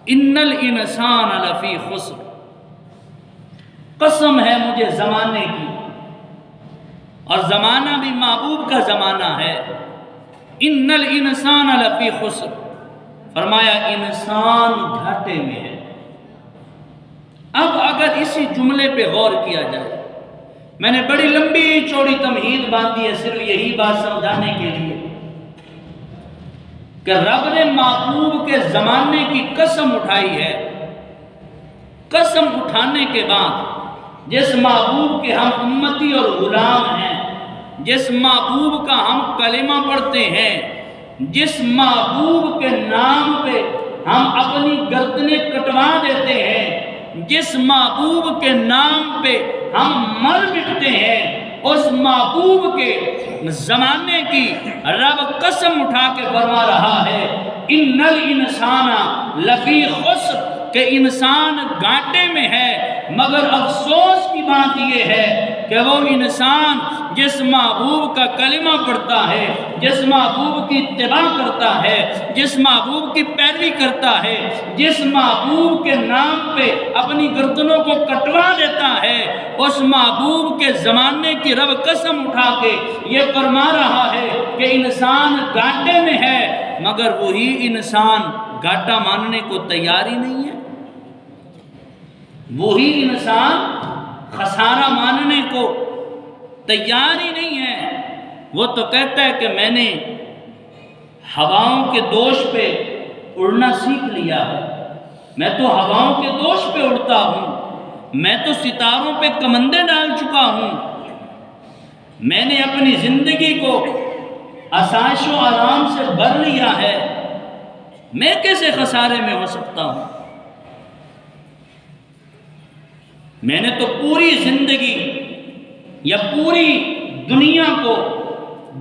ان الانسان لفی خسر، قسم ہے مجھے زمانے کی، اور زمانہ بھی محبوب کا زمانہ ہے۔ ان الانسان لفی خسر، فرمایا انسان گھاٹے میں ہے۔ اب اگر اسی جملے پہ غور کیا جائے، میں نے بڑی لمبی چوڑی تمہید باندھی ہے صرف یہی بات سمجھانے کے لیے کہ رب نے محبوب کے زمانے کی قسم اٹھائی ہے۔ قسم اٹھانے کے بعد جس محبوب کے ہم امتی اور غلام ہیں، جس محبوب کا ہم کلمہ پڑھتے ہیں، جس محبوب کے نام پہ ہم اپنی گردنیں کٹوا دیتے ہیں، جس محبوب کے نام پہ ہم مر مٹتے ہیں، اس محبوب کے زمانے کی رب قسم اٹھا کے فرما رہا ہے ان الانسان لفی خسر، کہ انسان گھاٹے میں ہے۔ مگر افسوس کی بات یہ ہے کہ وہ انسان جس محبوب کا کلمہ پڑھتا ہے، جس محبوب کی اتباع کرتا ہے، جس محبوب کی پیروی کرتا ہے، جس محبوب کے نام پہ اپنی گردنوں کو کٹوا دیتا ہے، اس محبوب کے زمانے کی رب قسم اٹھا کے یہ فرما رہا ہے کہ انسان گھاٹے میں ہے، مگر وہی انسان گھاٹا ماننے کو تیار ہی نہیں ہے۔ وہی انسان خسارہ ماننے کو تیار ہی نہیں ہے۔ وہ تو کہتا ہے کہ میں نے ہواؤں کے دوش پہ اڑنا سیکھ لیا ہے، میں تو ہواؤں کے دوش پہ اڑتا ہوں، میں تو ستاروں پہ کمندیں ڈال چکا ہوں، میں نے اپنی زندگی کو آسائش و آرام سے بھر لیا ہے، میں کیسے خسارے میں ہو سکتا ہوں؟ میں نے تو پوری زندگی یا پوری دنیا کو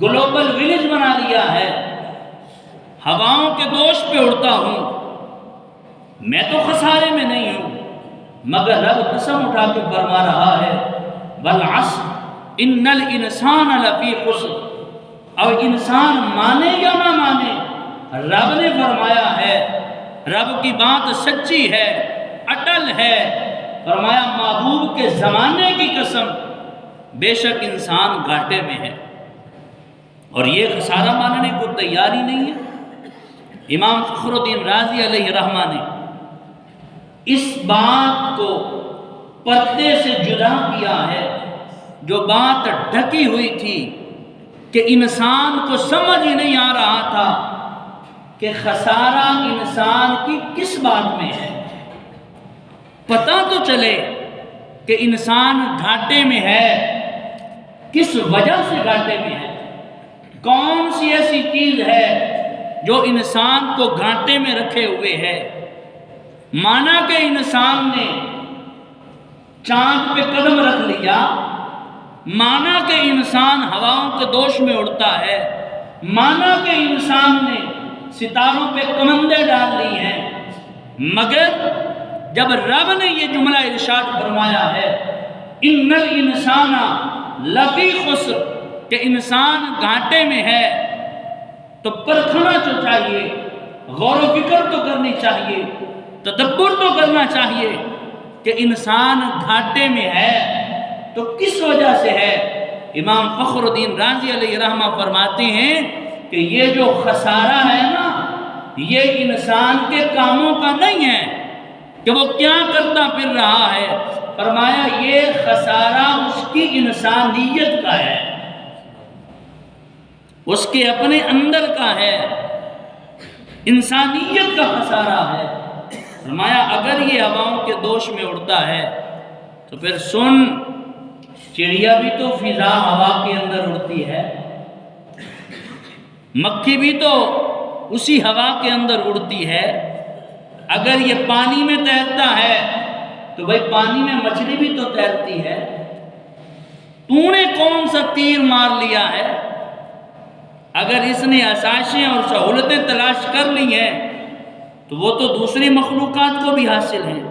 گلوبل ولیج بنا لیا ہے، ہواؤں کے دوش پہ اڑتا ہوں، میں تو خسارے میں نہیں ہوں۔ مگر رب قسم اٹھا کے فرما رہا ہے والعصر ان الانسان لفی خسر، اور انسان مانے یا نہ مانے رب نے فرمایا ہے، رب کی بات سچی ہے، اٹل ہے۔ فرمایا محبوب کے زمانے کی قسم، بے شک انسان گھاٹے میں ہے، اور یہ خسارہ ماننے کو تیار ہی نہیں ہے۔ امام فخر الدین رازی علیہ رحمہ نے اس بات کو پردے سے جدا کیا ہے، جو بات ڈھکی ہوئی تھی کہ انسان کو سمجھ ہی نہیں آ رہا تھا کہ خسارہ انسان کی کس بات میں ہے۔ پتہ تو چلے کہ انسان گھاٹے میں ہے، کس وجہ سے گھاٹے میں ہے، کون سی ایسی چیز ہے جو انسان کو گھاٹے میں رکھے ہوئے ہے۔ مانا کہ انسان نے چاند پہ قدم رکھ لیا، مانا کہ انسان ہواؤں کے دوش میں اڑتا ہے، مانا کہ انسان نے ستاروں پہ کمندیں ڈال لی ہیں، مگر جب رب نے یہ جملہ ارشاد فرمایا ہے ان الانسان لفی خسر، کہ انسان گھاٹے میں ہے، تو پرکھنا تو چاہیے، غور و فکر تو کرنی چاہیے، تدبر تو کرنا چاہیے کہ انسان گھاٹے میں ہے تو کس وجہ سے ہے۔ امام فخر الدین رازی علیہ رحمہ فرماتے ہیں کہ یہ جو خسارہ ہے نا، یہ انسان کے کاموں کا نہیں ہے کہ وہ کیا کرتا پھر رہا ہے۔ فرمایا یہ خسارہ اس کی انسانیت کا ہے، اس کے اپنے اندر کا ہے، انسانیت کا خسارہ ہے۔ فرمایا اگر یہ ہواؤں کے دوش میں اڑتا ہے تو پھر سن، چڑیا بھی تو فضا ہوا کے اندر اڑتی ہے، مکھی بھی تو اسی ہوا کے اندر اڑتی ہے۔ اگر یہ پانی میں تیرتا ہے تو بھائی پانی میں مچھلی بھی تو تیرتی ہے۔ تو نے کون سا تیر مار لیا ہے؟ اگر اس نے آسائشیں اور سہولتیں تلاش کر لی ہیں تو وہ تو دوسری مخلوقات کو بھی حاصل ہیں۔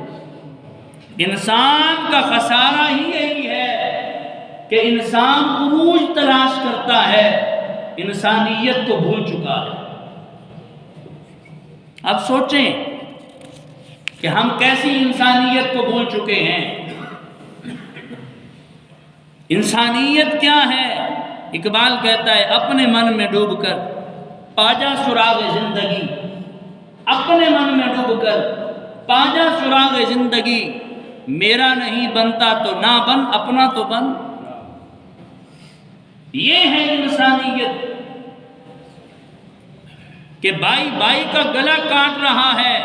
انسان کا خسارہ ہی یہی ہے کہ انسان عروج تلاش کرتا ہے، انسانیت کو بھول چکا ہے۔ اب سوچیں کہ ہم کیسی انسانیت کو بھول چکے ہیں۔ انسانیت کیا ہے؟ اقبال کہتا ہے اپنے من میں ڈوب کر پاجا سراغ زندگی، اپنے من میں ڈوب کر پاجا سراغ زندگی، میرا نہیں بنتا تو نہ بن، اپنا تو بن۔ یہ ہے انسانیت کہ بھائی بھائی کا گلا کاٹ رہا ہے،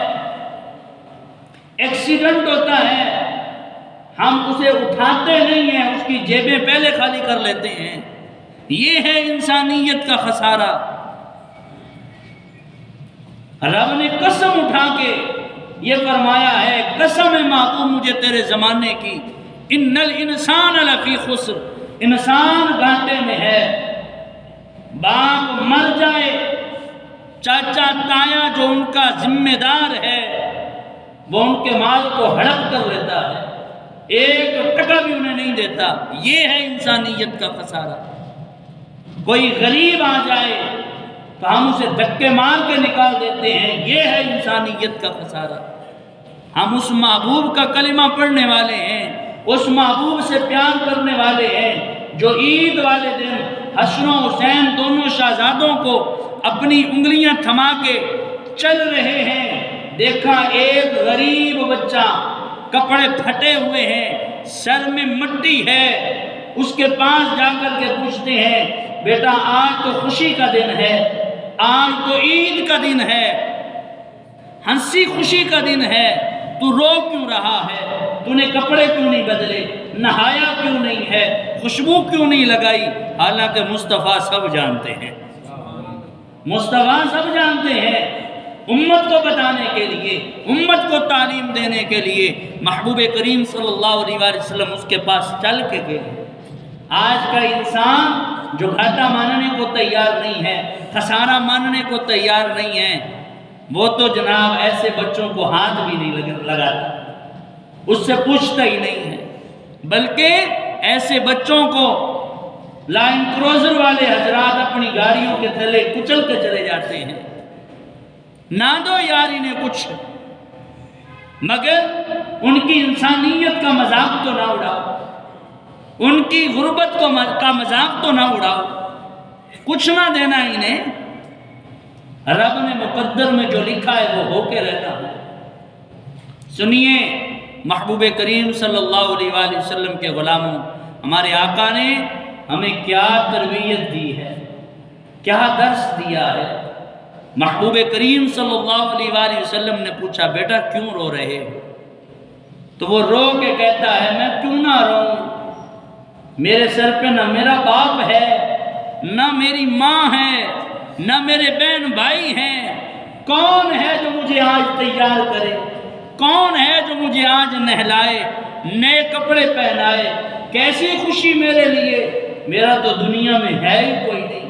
ایکسیڈنٹ ہوتا ہے، ہم اسے اٹھاتے نہیں ہیں، اس کی جیبیں پہلے خالی کر لیتے ہیں۔ یہ ہے انسانیت کا خسارہ۔ رب نے قسم اٹھا کے یہ فرمایا ہے، قسم ہے معقوم مجھے تیرے زمانے کی، ان الانسان لفی خسر، انسان گھاٹے میں ہے۔ باپ مر جائے، چاچا تایا جو ان کا ذمہ دار ہے وہ ان کے مال کو ہڑپ کر لیتا ہے، ایک ٹکا بھی انہیں نہیں دیتا۔ یہ ہے انسانیت کا خسارہ۔ کوئی غریب آ جائے تو ہم اسے دھکے مار کے نکال دیتے ہیں، یہ ہے انسانیت کا خسارہ۔ ہم اس محبوب کا کلمہ پڑھنے والے ہیں، اس محبوب سے پیار کرنے والے ہیں جو عید والے دن حسن و حسین دونوں شہزادوں کو اپنی انگلیاں تھما کے چل رہے ہیں۔ دیکھا ایک غریب بچہ، کپڑے پھٹے ہوئے ہیں، سر میں مٹی ہے، اس کے پاس جا کر کے پوچھتے ہیں بیٹا آج تو خوشی کا دن ہے، آج تو عید کا دن ہے، ہنسی خوشی کا دن ہے، تو رو کیوں رہا ہے؟ تو نے کپڑے کیوں نہیں بدلے؟ نہایا کیوں نہیں ہے؟ خوشبو کیوں نہیں لگائی؟ حالانکہ مصطفیٰ سب جانتے ہیں، مصطفیٰ سب جانتے ہیں۔ امت کو بتانے کے لیے، امت کو تعلیم دینے کے لیے محبوب کریم صلی اللہ علیہ وسلم اس کے پاس چل کے گئے۔ آج کا انسان جو گھاٹا ماننے کو تیار نہیں ہے، خسارہ ماننے کو تیار نہیں ہے، وہ تو جناب ایسے بچوں کو ہاتھ بھی نہیں لگاتا، اس سے پوچھتا ہی نہیں ہے، بلکہ ایسے بچوں کو لائن کروزر والے حضرات اپنی گاڑیوں کے تلے کچل کے چلے جاتے ہیں۔ نہ دو یار انہیں کچھ، مگر ان کی انسانیت کا مذاق تو نہ اڑاؤ، ان کی غربت کا مذاق تو نہ اڑاؤ، کچھ نہ دینا انہیں۔ رب نے مقدر میں جو لکھا ہے وہ ہو کے رہتا ہے۔ سنیے محبوب کریم صلی اللہ علیہ وآلہ وسلم کے غلاموں، ہمارے آقا نے ہمیں کیا تربیت دی ہے، کیا درس دیا ہے۔ محبوب کریم صلی اللہ علیہ وآلہ وسلم نے پوچھا بیٹا کیوں رو رہے ہو؟ تو وہ رو کے کہتا ہے میں کیوں نہ روؤں، میرے سر پہ نہ میرا باپ ہے، نہ میری ماں ہے، نہ میرے بہن بھائی ہیں، کون ہے جو مجھے آج تیار کرے، کون ہے جو مجھے آج نہلائے، نئے کپڑے پہنائے، کیسی خوشی میرے لیے، میرا تو دنیا میں ہے ہی کوئی نہیں۔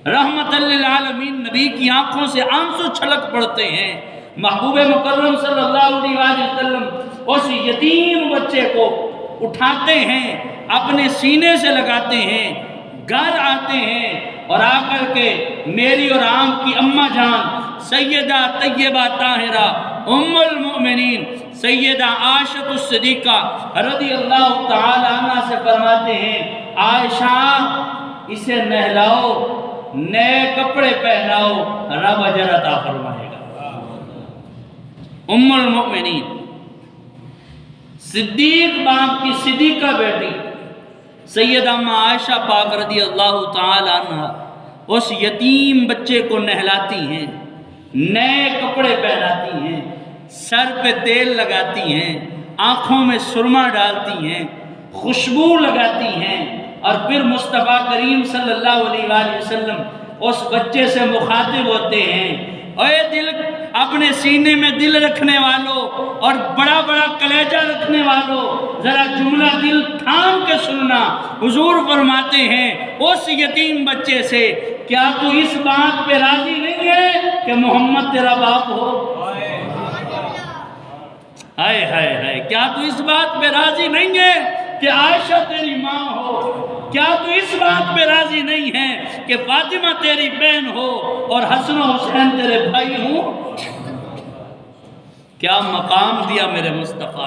رحمت للعالمین نبی کی آنکھوں سے آنسو چھلک پڑتے ہیں۔ محبوب مکرم صلی اللہ علیہ وسلم اس یتیم بچے کو اٹھاتے ہیں، اپنے سینے سے لگاتے ہیں، گھر آتے ہیں اور آ کر کے میری اور آپ کی اماں جان سیدہ طیبہ طاہرہ ام المؤمنین سیدہ عائشہ الصدیقہ رضی اللہ تعالی عنہ سے فرماتے ہیں عائشہ اسے نہلاؤ، نئے کپڑے پہناؤ، رب اجر عطا فرمائے گا۔ ام المؤمنین صدیق باپ کی صدیقہ بیٹی سیدہ عائشہ پاک رضی اللہ تعالی عنہ اس یتیم بچے کو نہلاتی ہیں، نئے کپڑے پہناتی ہیں، سر پہ تیل لگاتی ہیں، آنکھوں میں سرما ڈالتی ہیں، خوشبو لگاتی ہیں، اور پھر مصطفیٰ کریم صلی اللہ علیہ وآلہ وسلم اس بچے سے مخاطب ہوتے ہیں اے دل، اپنے سینے میں دل رکھنے والوں اور بڑا بڑا کلیجہ رکھنے والوں، ذرا جملہ دل تھام کے سننا۔ حضور فرماتے ہیں اس یتیم بچے سے کیا تو اس بات پہ راضی نہیں ہے کہ محمد تیرا باپ ہو؟ ہائے ہائے ہائے، کیا تو اس بات پہ راضی نہیں ہے کہ عائشہ تیری ماں ہو؟ کیا تو اس بات پہ راضی نہیں ہے کہ فاطمہ تیری بہن ہو اور حسن و حسین تیرے بھائی ہوں؟ کیا مقام دیا میرے مصطفیٰ